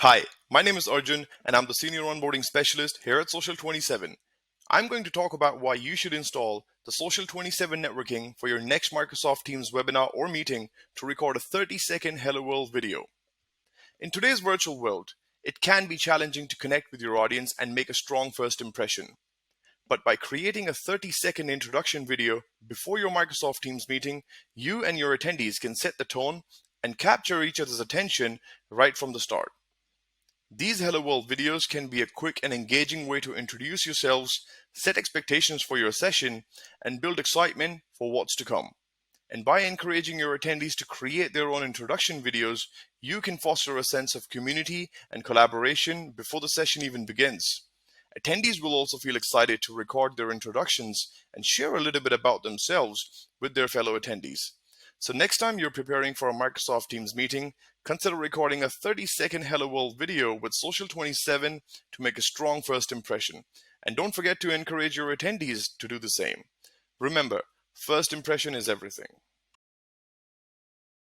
Hi, my name is Arjun and I'm the Senior Onboarding Specialist here at Social27. I'm going to talk about why you should install the Social27 networking for your next Microsoft Teams webinar or meeting to record a 30-second Hello World video. In today's virtual world, it can be challenging to connect with your audience and make a strong first impression. But by creating a 30-second introduction video before your Microsoft Teams meeting, you and your attendees can set the tone and capture each other's attention right from the start. These Hello World videos can be a quick and engaging way to introduce yourselves, set expectations for your session, and build excitement for what's to come. And by encouraging your attendees to create their own introduction videos, you can foster a sense of community and collaboration before the session even begins. Attendees will also feel excited to record their introductions and share a little bit about themselves with their fellow attendees. So next time you're preparing for a Microsoft Teams meeting, consider recording a 30-second Hello World video with Social27 to make a strong first impression. And don't forget to encourage your attendees to do the same. Remember, first impression is everything.